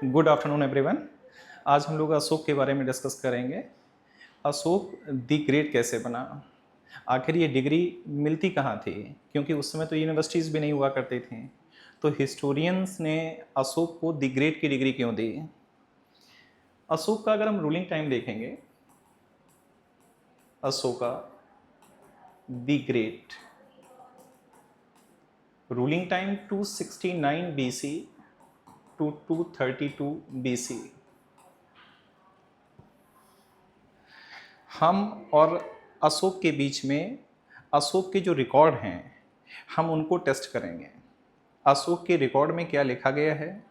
Good afternoon everyone. आज हम लोग अशोक के बारे में डिस्कस करेंगे। अशोक द ग्रेट कैसे बना, आखिर ये डिग्री मिलती कहाँ थी, क्योंकि उस समय तो यूनिवर्सिटीज़ भी नहीं हुआ करती थी। तो हिस्टोरियंस ने अशोक को द ग्रेट की डिग्री क्यों दी। अशोक का अगर हम रूलिंग टाइम देखेंगे, Ashoka the great ruling time 269 BC to 232 BC। हम और अशोक के बीच में अशोक के जो रिकॉर्ड हैं हम उनको टेस्ट करेंगे। अशोक के रिकॉर्ड में क्या लिखा गया है,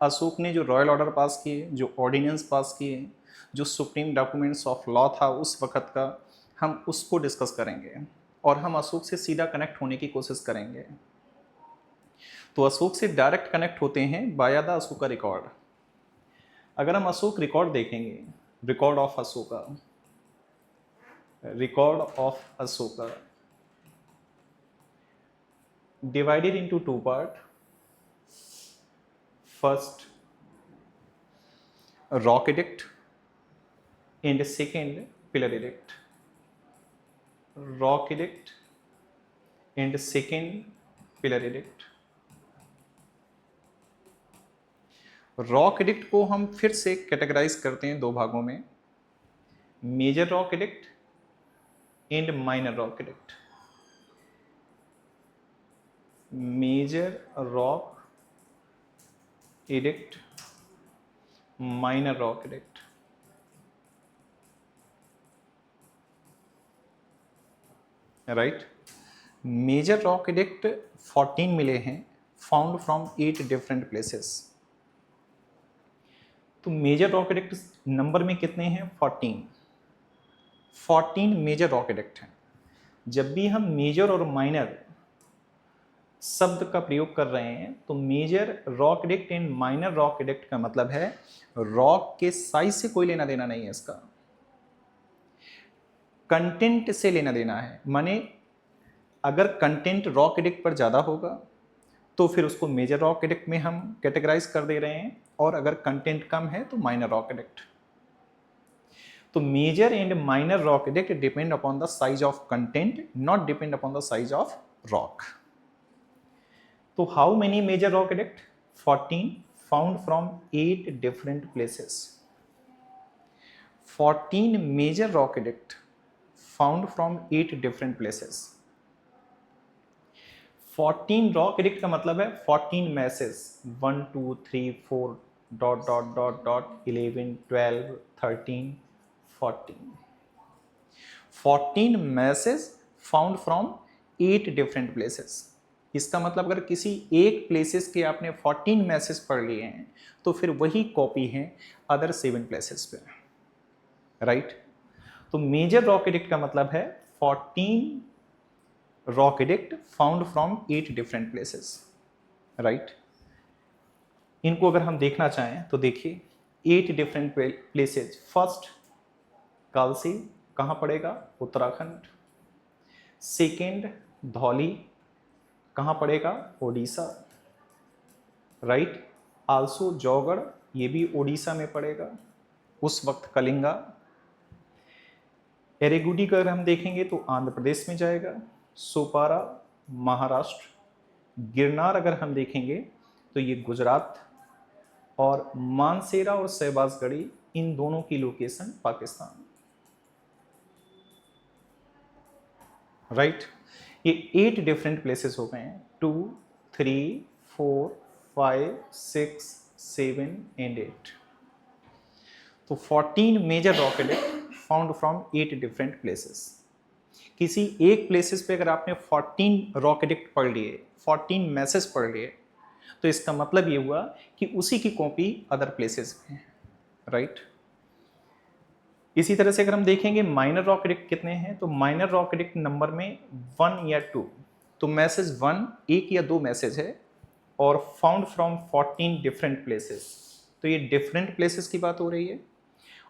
अशोक ने जो रॉयल ऑर्डर पास किए, जो ऑर्डिनेंस पास किए, जो सुप्रीम डॉक्यूमेंट्स ऑफ लॉ था उस वक़्त का, हम उसको डिस्कस करेंगे और हम अशोक से सीधा कनेक्ट होने की कोशिश करेंगे। तो अशोक से डायरेक्ट कनेक्ट होते हैं बाया द अशोका रिकॉर्ड। अगर हम अशोक रिकॉर्ड देखेंगे, record of Ashoka, record of Ashoka divided into two parts. First, rock edict and second, pillar edict. Rock edict and second, pillar edict. Rock edict को हम फिर से कैटेगराइज करते हैं दो भागों में, major rock edict and minor rock edict. Major rock edict, minor rock edict. Right, major rock edict 14 मिले हैं, फाउंड फ्रॉम 8 डिफरेंट प्लेसेस। तो मेजर रॉक एडिक्ट नंबर में कितने हैं? 14 मेजर रॉक एडिक्ट हैं। जब भी हम मेजर और माइनर शब्द का प्रयोग कर रहे हैं तो major rock edict and minor rock edict का मतलब है रॉक के साइज से कोई लेना देना नहीं है, इसका कंटेंट से लेना देना है। माने अगर कंटेंट रॉक एडिक्ट पर ज़्यादा होगा तो फिर उसको मेजर रॉक एडिक्ट में हम कैटेगराइज कर दे रहे हैं, और अगर कंटेंट कम है तो माइनर रॉक एडिक्ट। तो major and minor rock edict depend upon the size of content, not depend upon the size of rock. तो how many major rock edict? 14 found from 8 different places. 14 major rock edict found from 8 different places. 14 rock edict का मतलब है 14 message, 1 2 3 4 dot dot dot dot 11 12 13 14। 14 message found from 8 different places. इसका मतलब अगर किसी एक places के आपने 14 मैसेज पढ़ लिए हैं तो फिर वही कॉपी है अदर 7 प्लेसेस पे। राइट, तो मेजर रॉक एडिक्ट का मतलब है 14 rock edict found from 8 different places. Right, इनको अगर हम देखना चाहें तो देखिए 8 डिफरेंट प्लेसेस। फर्स्ट, कालसी, कहाँ पड़ेगा? उत्तराखंड। सेकेंड, धौली, कहाँ पड़ेगा? ओडिशा। राइट, आल्सो जौगढ़, ये भी ओडिशा में पड़ेगा, उस वक्त कलिंगा। एरेगुडी का अगर हम देखेंगे तो आंध्र प्रदेश में जाएगा। सोपारा, महाराष्ट्र। गिरनार अगर हम देखेंगे तो ये गुजरात, और मानसेरा और शहबाजगढ़ी, इन दोनों की लोकेशन पाकिस्तान। राइट, ये 8 डिफरेंट प्लेसेस हो गए हैं, 2 3 4 5 6 7 एंड 8। तो 14 major rock edict found from 8 different places. किसी एक प्लेसेस पे अगर आपने 14 रॉक एडिक्ट पढ़ लिए, 14 मैसेज पढ़ लिए, तो इसका मतलब ये हुआ कि उसी की कॉपी अदर प्लेसेस में है। राइट, इसी तरह से अगर हम देखेंगे माइनर रॉक एडिक्ट कितने हैं, तो माइनर रॉक एडिक्ट नंबर में 1 या 2। तो मैसेज 1 एक या दो मैसेज है, और फाउंड फ्रॉम 14 डिफरेंट प्लेसेस, तो ये डिफरेंट प्लेसेस की बात हो रही है,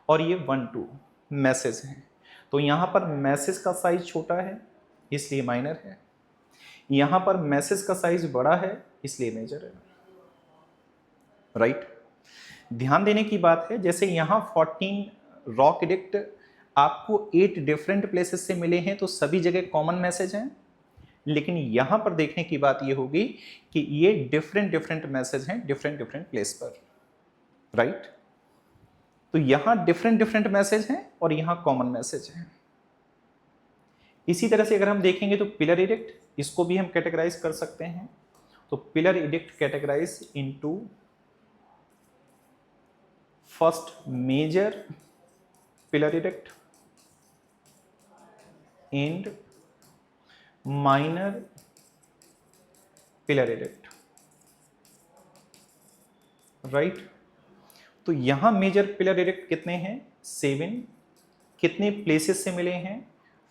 और ये 1 2 मैसेज हैं। तो यहाँ पर मैसेज का साइज छोटा है इसलिए माइनर है, यहाँ पर मैसेज का साइज बड़ा है इसलिए मेजर है। राइट, ध्यान देने की बात है, जैसे यहाँ 14 रॉक एडिक्ट आपको 8 डिफरेंट प्लेसेस से मिले हैं तो सभी जगह कॉमन मैसेज हैं, लेकिन यहां पर देखने की बात यह होगी कि ये डिफरेंट डिफरेंट मैसेज हैं डिफरेंट डिफरेंट प्लेस पर, राइट। तो यहां डिफरेंट डिफरेंट मैसेज हैं और यहां कॉमन मैसेज है। इसी तरह से अगर हम देखेंगे तो पिलर एडिक्ट, इसको भी हम कैटेगराइज कर सकते हैं। तो pillar edict categorize into first major pillar edict and minor pillar edict, right. तो यहां मेजर पिलर एडिक्ट कितने हैं? 7। कितने प्लेसेस से मिले हैं?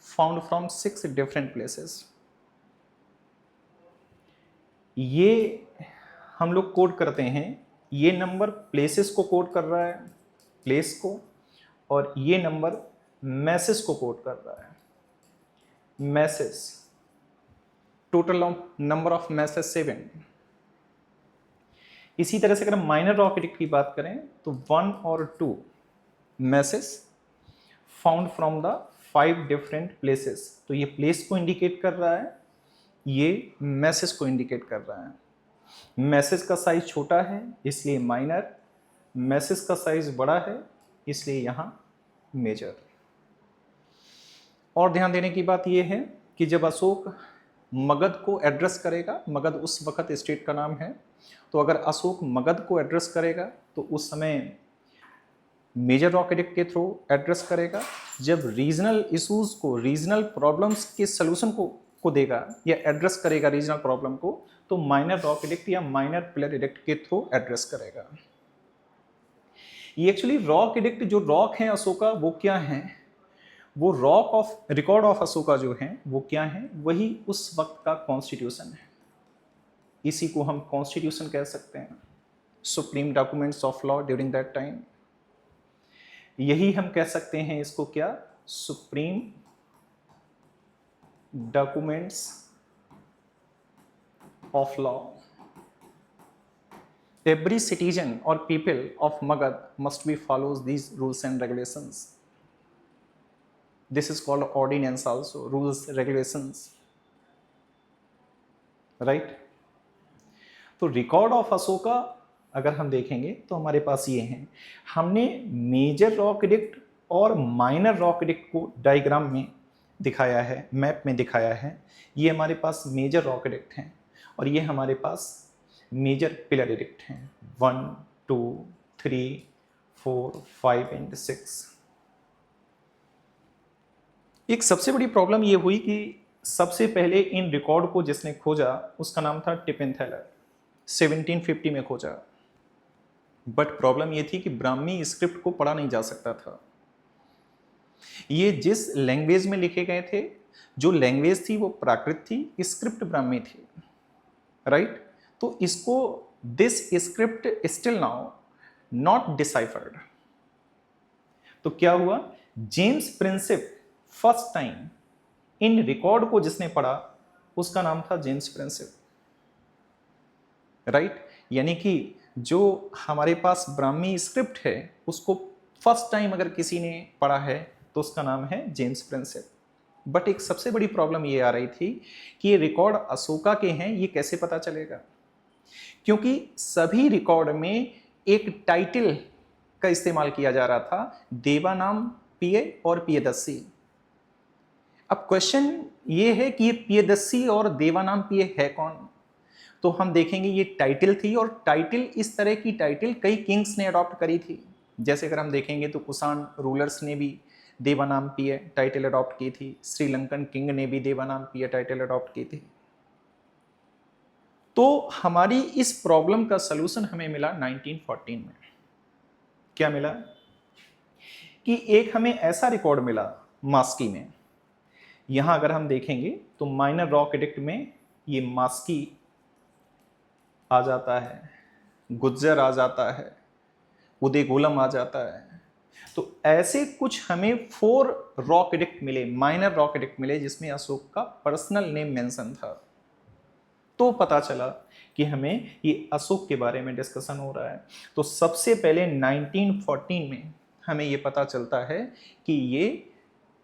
Found from 6 different places. ये हम लोग कोड करते हैं, ये नंबर प्लेसेस को कोड कर रहा है, प्लेस को, और ये नंबर मैसेज को कोड कर रहा है, message. Total number of message 7। इसी तरह से अगर हम माइनर रॉक एडिक्ट की बात करें तो 1 और 2 message found from the 5 different places. तो ये प्लेस को इंडिकेट कर रहा है, ये मैसेज को इंडिकेट कर रहा है। मैसेज का साइज छोटा है इसलिए माइनर, मैसेज का साइज बड़ा है इसलिए यहां मेजर। और ध्यान देने की बात यह है कि जब अशोक मगध को एड्रेस करेगा, मगध उस वक्त स्टेट का नाम है, तो अगर अशोक मगध को एड्रेस करेगा तो उस समय मेजर रॉक एडिक्ट के थ्रू एड्रेस करेगा। जब रीजनल इश्यूज को, रीजनल प्रॉब्लम्स के सलूशन को देगा या एड्रेस करेगा रीजनल प्रॉब्लम को, तो माइनर रॉक एडिक्ट या माइनर पिलर एडिक्ट के थ्रू एड्रेस करेगा। ये एक्चुअली रॉक एडिक्ट, जो रॉक है अशोका, वो क्या है? वो rock of record of Ashoka जो है वो क्या है? वही उस वक्त का कॉन्स्टिट्यूशन है। इसी को हम कॉन्स्टिट्यूशन कह सकते हैं, supreme documents of law during that time. यही हम कह सकते हैं इसको क्या? Supreme documents of law. Every citizen or people of Magad must be follows these rules and regulations. This is called ordinance also, rules, regulations, right? तो record of Ashoka अगर हम देखेंगे तो हमारे पास ये हैं। हमने मेजर रॉक एडिक्ट और माइनर रॉक एडिक्ट को डायग्राम में दिखाया है, मैप में दिखाया है। ये हमारे पास मेजर रॉक एडिक्ट हैं और ये हमारे पास मेजर पिलर एडिक्ट हैं, 1, 2, 3, 4, 5 एंड 6। एक सबसे बड़ी प्रॉब्लम ये हुई कि सबसे पहले इन रिकॉर्ड को जिसने खोजा उसका नाम था टिपिन थैलर, 1750 में खोजा। बट प्रॉब्लम ये थी कि ब्राह्मी स्क्रिप्ट को पढ़ा नहीं जा सकता था। ये जिस लैंग्वेज में लिखे गए थे, जो लैंग्वेज थी वो प्राकृत थी, स्क्रिप्ट ब्राह्मी थी, राइट। तो इसको this script still now not deciphered. तो क्या हुआ? James Prinsep first time in record को जिसने पढ़ा उसका नाम था जेम्स प्रिंसिप, राइट। यानी कि जो हमारे पास ब्राह्मी स्क्रिप्ट है उसको फर्स्ट टाइम अगर किसी ने पढ़ा है तो उसका नाम है जेम्स प्रिंसिप। बट एक सबसे बड़ी प्रॉब्लम ये आ रही थी कि ये रिकॉर्ड अशोका के हैं, ये कैसे पता चलेगा? क्योंकि सभी रिकॉर्ड में एक टाइटल का इस्तेमाल किया जा रहा था, देवानाम पिय और पियदस्सी। अब क्वेश्चन ये है कि ये पियदस्सी और देवानाम पिय है कौन? तो हम देखेंगे ये टाइटल थी, और टाइटल, इस तरह की टाइटल कई किंग्स ने अडॉप्ट करी थी। जैसे अगर हम देखेंगे तो कुषाण रूलर्स ने भी देवानाम पिय टाइटल अडॉप्ट की थी, श्रीलंकन किंग ने भी देवानाम पिय टाइटल अडॉप्ट की थी। तो हमारी इस प्रॉब्लम का सलूशन हमें मिला 1914 में। क्या मिला? कि एक हमें ऐसा रिकॉर्ड मिला मास्की में। यहां अगर हम देखेंगे तो माइनर रॉक एडिक्ट में ये मास्की आ जाता है, गुज्जर आ जाता है, उदयगोलम आ जाता है। तो ऐसे कुछ हमें 4 रॉक एडिक्ट मिले, माइनर रॉक एडिक्ट मिले, जिसमें अशोक का पर्सनल नेम मेंशन था। तो पता चला कि हमें ये अशोक के बारे में डिस्कशन हो रहा है। तो सबसे पहले 1914 में हमें ये पता चलता है कि ये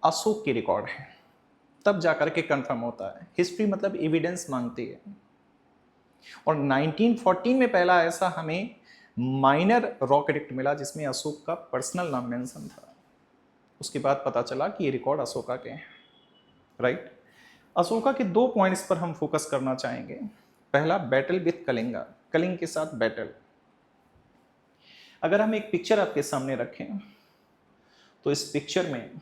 अशोक के रिकॉर्ड है, तब जाकर के कंफर्म होता है। हिस्ट्री मतलब एविडेंस मांगती है, और 1914 में पहला ऐसा हमें माइनर रॉक एडिक्ट मिला जिसमें अशोक का पर्सनल नाम मेंशन था। उसके बाद पता चला कि ये रिकॉर्ड अशोका के हैं, राइट। अशोका के 2 पॉइंट्स पर हम फोकस करना चाहेंगे। पहला, बैटल विथ कलिंगा, कलिंग के साथ बैटल। अगर हम एक पिक्चर आपके सामने रखें तो इस पिक्चर में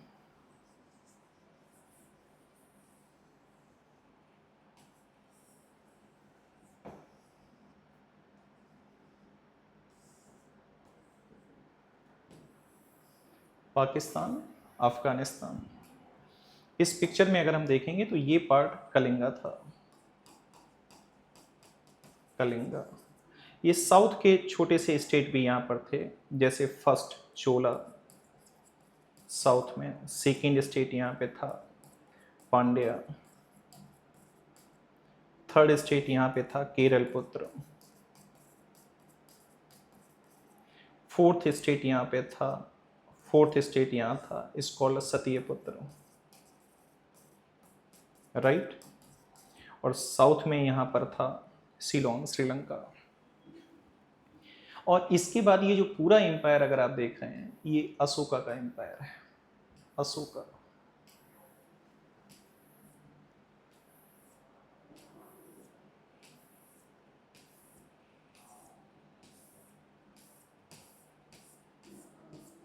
पाकिस्तान, अफगानिस्तान, इस पिक्चर में अगर हम देखेंगे तो ये पार्ट कलिंगा था, कलिंगा। ये साउथ के छोटे से स्टेट भी यहाँ पर थे, जैसे फर्स्ट चोला साउथ में, सेकेंड स्टेट यहाँ पे था पांड्या, थर्ड स्टेट यहाँ पे था केरल पुत्र, फोर्थ स्टेट यहाँ पे था, फोर्थ स्टेट यहाँ था स्कॉलर सतीय पुत्र, राइट। और साउथ में यहाँ पर था सिलोन श्रीलंका। और इसके बाद ये जो पूरा एम्पायर अगर आप देख रहे हैं, ये अशोका का एम्पायर है, अशोका।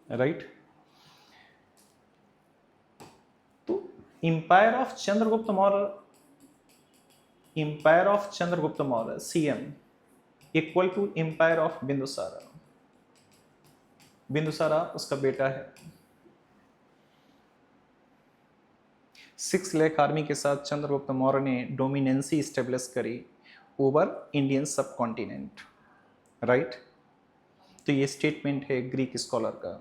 राइट। तो empire of Chandragupta Maurya, empire of Chandragupta Maurya CM equal to empire of Bindusara. Bindusara उसका बेटा है। 6 लाख आर्मी के साथ चंद्रगुप्त मौर्य ने डोमिनेंसी स्टेब्लिश करी ओवर इंडियन सब कॉन्टिनेंट, राइट। तो ये स्टेटमेंट है ग्रीक स्कॉलर का।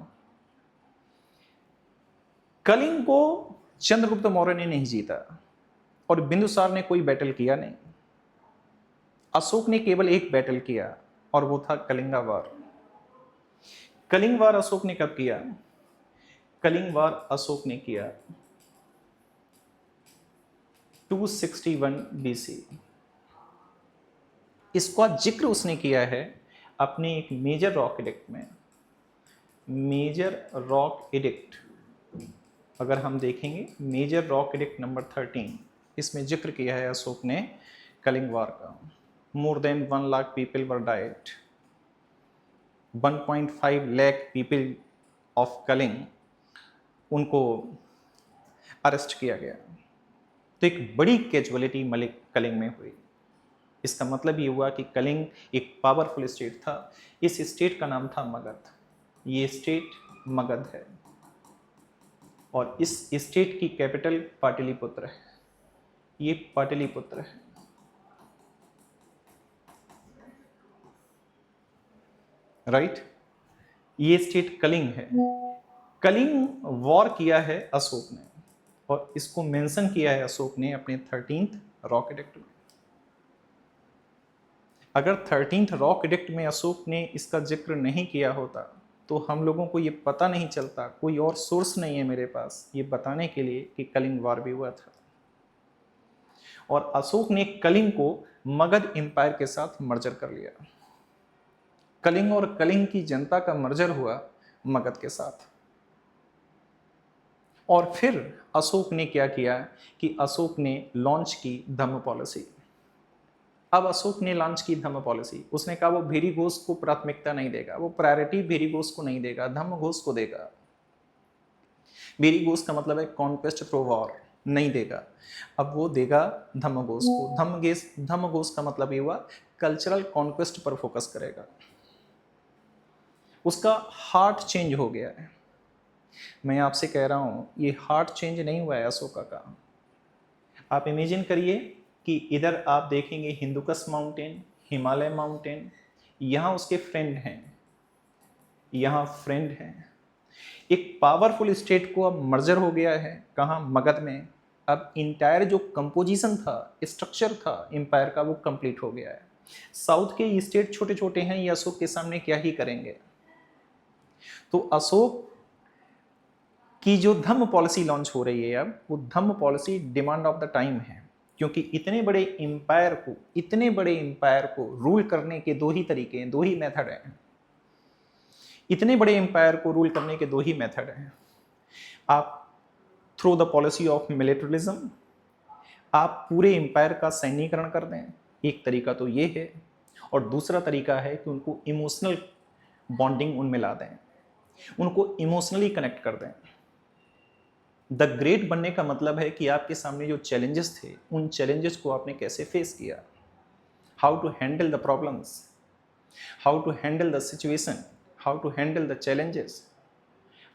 कलिंग को चंद्रगुप्त मौर्य ने नहीं जीता और बिंदुसार ने कोई बैटल किया नहीं। अशोक ने केवल एक बैटल किया और वो था कलिंगा वार। कलिंग वार अशोक ने कब किया? कलिंग वार अशोक ने किया 261 बीसी। इसका जिक्र उसने किया है अपने एक मेजर रॉक एडिक्ट में। मेजर रॉक एडिक्ट अगर हम देखेंगे, मेजर रॉक एडिक्ट नंबर 13, इसमें जिक्र किया है अशोक ने कलिंग वार का। More than 1 lakh people were died, 1.5 lakh people of Kalinga उनको अरेस्ट किया गया। तो एक बड़ी कैजुअलिटी मलिक कलिंग में हुई। इसका मतलब ये हुआ कि कलिंग एक पावरफुल स्टेट था। इस स्टेट का नाम था मगध। ये स्टेट मगध है और इस स्टेट की कैपिटल पाटलिपुत्र है। ये पाटलिपुत्र है, राइट। ये स्टेट कलिंग है। कलिंग वॉर किया है अशोक ने और इसको मेंशन किया है अशोक ने अपने 13th रॉक एडिक्ट में। अगर 13th रॉक एडिक्ट में अशोक ने इसका जिक्र नहीं किया होता तो हम लोगों को ये पता नहीं चलता, कोई और सोर्स नहीं है मेरे पास ये बताने के लिए कि कलिंग वार भी हुआ था। और अशोक ने कलिंग को मगध एम्पायर के साथ मर्जर कर लिया। कलिंग और कलिंग की जनता का मर्जर हुआ मगध के साथ। और फिर अशोक ने क्या किया कि अशोक ने लॉन्च की धम्म पॉलिसी। अब अशोक ने लॉन्च की धम्म पॉलिसी। उसने कहा वो भीरी घोष को प्राथमिकता नहीं देगा, वो प्रायोरिटी भीरी घोष को नहीं देगा, धम्म घोष को देगा। भीरी घोष का मतलब है कॉन्क्वेस्ट थ्रू वॉर, नहीं देगा। अब वो देगा धम्म घोष को। धम्म घोष का मतलब ये हुआ कल्चरल कॉन्क्वेस्ट पर फोकस करेगा। उसका हार्ट चेंज हो गया है। मैं आपसे कह रहा हूं ये हार्ट चेंज नहीं हुआ है अशोका का। आप इमेजिन करिए कि इधर आप देखेंगे हिंदुकस माउंटेन, हिमालय माउंटेन, यहाँ उसके फ्रेंड हैं, यहाँ फ्रेंड हैं। एक पावरफुल स्टेट को अब मर्जर हो गया है, कहाँ? मगध में। अब इंटायर जो कंपोजिशन था, स्ट्रक्चर था एम्पायर का, वो कंप्लीट हो गया है। साउथ के स्टेट छोटे छोटे हैं, ये अशोक के सामने क्या ही करेंगे। तो अशोक की जो धम्म पॉलिसी लॉन्च हो रही है अब, वो Dhamma policy demand of the time है, क्योंकि इतने बड़े एम्पायर को रूल करने के दो ही तरीके हैं, दो ही मेथड हैं। इतने बड़े एम्पायर को रूल करने के दो ही मेथड हैं। आप through the policy of militarism आप पूरे एम्पायर का सैन्यीकरण कर दें, एक तरीका तो ये है, और दूसरा तरीका है कि उनको इमोशनल बॉन्डिंग उनमें ला दें, उनको इमोशनली कनेक्ट कर दें। द ग्रेट बनने का मतलब है कि आपके सामने जो चैलेंजेस थे, उन चैलेंजेस को आपने कैसे फेस किया, how to handle the problems, how to handle the situation, how to handle the challenges.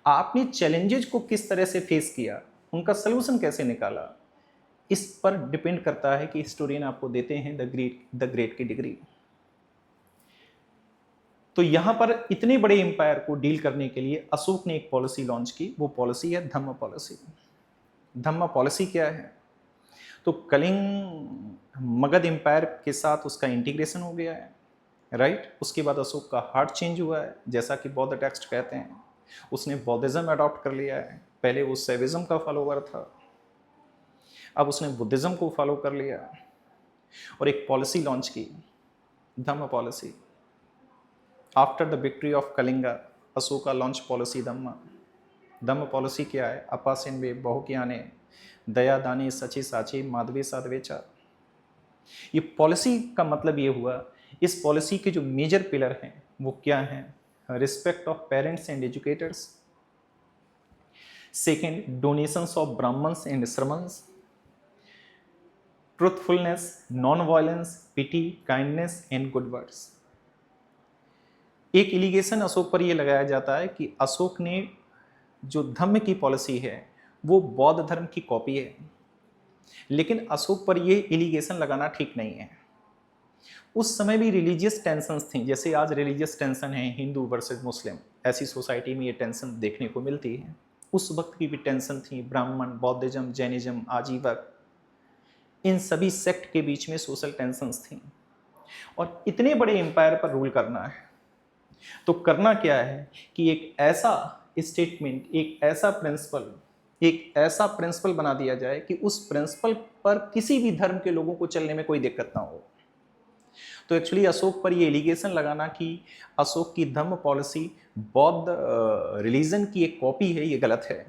आपने चैलेंजेस को किस तरह से फेस किया, उनका सलूशन कैसे निकाला, इस पर डिपेंड करता है कि हिस्टोरियन आपको देते हैं द ग्रेट की डिग्री। तो यहां पर इतने बड़े एम्पायर को डील करने के लिए अशोक ने एक पॉलिसी लॉन्च की, वो पॉलिसी है धम्म पॉलिसी। धम्म पॉलिसी क्या है? तो कलिंग मगध एम्पायर के साथ उसका इंटीग्रेशन हो गया है, राइट। उसके बाद अशोक का हार्ट चेंज हुआ है, जैसा कि बौद्ध टेक्स्ट कहते हैं। उसने बौद्धिज्म अडॉप्ट कर लिया है, पहले वो सैविज्म का फॉलोवर था, अब उसने बुद्धिज्म को फॉलो कर लिया और एक पॉलिसी लॉन्च की, Dhamma policy. After the victory of Kalinga, Ashoka launch policy Dhamma. Dhamma policy क्या है? अपासिन्वे बहुज्ञाने दया दानी सची साची माधवी साधवेचा। ये पॉलिसी का मतलब ये हुआ, इस पॉलिसी के जो मेजर पिलर हैं वो क्या हैं? Respect of parents and educators, second donations of Brahmans and Shramans, truthfulness, non violence, pity, kindness and good words. एक एलिगेशन अशोक पर यह लगाया जाता है कि अशोक ने जो धम्म की पॉलिसी है वो बौद्ध धर्म की कॉपी है, लेकिन अशोक पर यह एलिगेशन लगाना ठीक नहीं है। उस समय भी रिलीजियस टेंशंस थी, जैसे आज रिलीजियस टेंशन है हिंदू वर्सेस मुस्लिम, ऐसी सोसाइटी में ये टेंशन देखने को मिलती है। उस वक्त की भी टेंशन थी, ब्राह्मण, बौद्धिज्म, जैनिज्म, आजीवक, इन सभी सेक्ट के बीच में सोशल टेंशंस थी। और इतने बड़े एम्पायर पर रूल करना है तो करना क्या है कि एक ऐसा स्टेटमेंट, एक ऐसा प्रिंसिपल बना दिया जाए कि उस प्रिंसिपल पर किसी भी धर्म के लोगों को चलने में कोई दिक्कत ना हो। तो एक्चुअली अशोक पर ये एलिगेशन लगाना कि अशोक की धम्म पॉलिसी बौद्ध रिलीजन की एक कॉपी है, ये गलत है।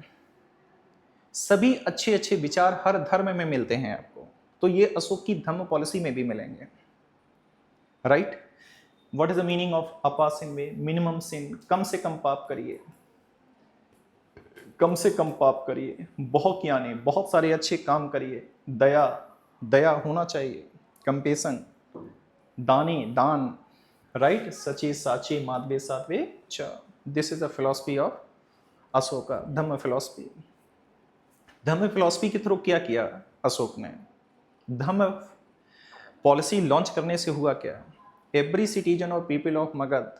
सभी अच्छे अच्छे विचार हर धर्म में मिलते हैं आपको, तो ये अशोक की धम्म पॉलिसी में भी मिलेंगे, right. What is the meaning of अपा सिन में? मिनिमम सिन, कम से कम पाप करिए, कम से कम पाप करिए, बहुत यानी बहुत सारे अच्छे काम करिए, दया होना चाहिए, कंपेशन, दान, राइट, सची साची माधवे साधवे च। This is the philosophy of Ashoka, Dhamma philosophy. Dhamma philosophy के थ्रू क्या किया अशोक ने? धम्म पॉलिसी लॉन्च करने से हुआ क्या? एवरी सिटीजन और people of Magadh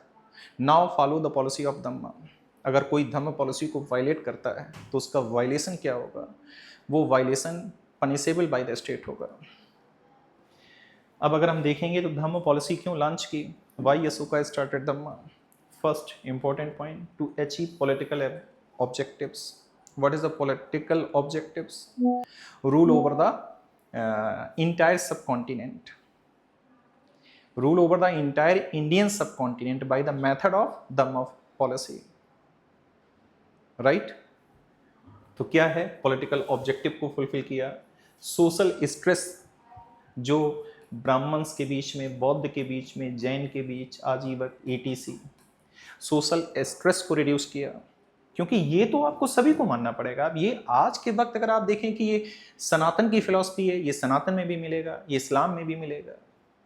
now follow the policy of Dhamma. अगर कोई धम्म पॉलिसी को वायलेट करता है तो उसका वायलेशन क्या होगा? वो violation punishable by the state होगा। अब अगर हम देखेंगे तो धम्म पॉलिसी क्यों लॉन्च की? Why Ashoka started Dhamma? First important point, to achieve political objectives. What is the political objectives? Rule over the entire subcontinent, rule over the entire Indian subcontinent by the method of Dhamma policy, right? तो क्या है? Political objective को fulfil किया। Social stress जो Brahmins के बीच में, बौद्ध के बीच में, जैन के बीच, आजीवक, एटीसी, सोशल स्ट्रेस को रिड्यूस किया, क्योंकि ये तो आपको सभी को मानना पड़ेगा। अब ये आज के वक्त अगर आप देखें कि ये सनातन की फिलॉसफी है, ये सनातन में भी मिलेगा, ये इस्लाम में भी मिलेगा,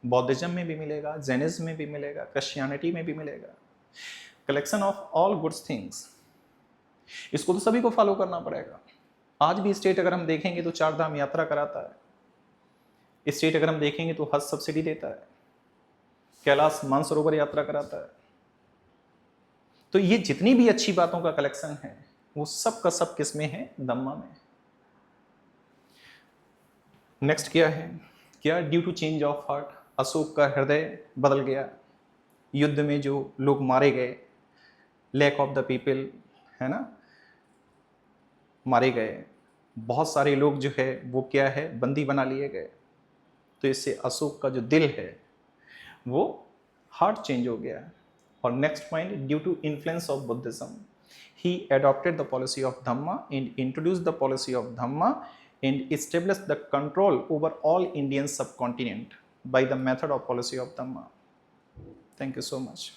बौद्धिज्म में भी मिलेगा, जैनिज्म में भी मिलेगा, क्रिश्चियनिटी में भी मिलेगा। Collection of all goods things, इसको तो सभी को फॉलो करना पड़ेगा। आज भी स्टेट अगर हम देखेंगे तो 4 धाम यात्रा कराता है, स्टेट अगर हम देखेंगे तो हज सब्सिडी देता है, कैलाश मानसरोवर यात्रा कराता है। तो ये जितनी भी अच्छी बातों का कलेक्शन है वो सब का सब किस में है? धम्मा में। नेक्स्ट क्या है, क्या due to change of heart Ashok का हृदय बदल गया, युद्ध में जो लोग मारे गए, लैक ऑफ द पीपल, है ना, मारे गए, बहुत सारे लोग जो है वो क्या है बंदी बना लिए गए, तो इससे अशोक का जो दिल है वो हार्ट चेंज हो गया। और next point, due to influence of Buddhism he adopted the policy of Dhamma and introduced the policy of Dhamma and established the control over all Indian subcontinent by the method of policy of Dhamma. Thank you so much.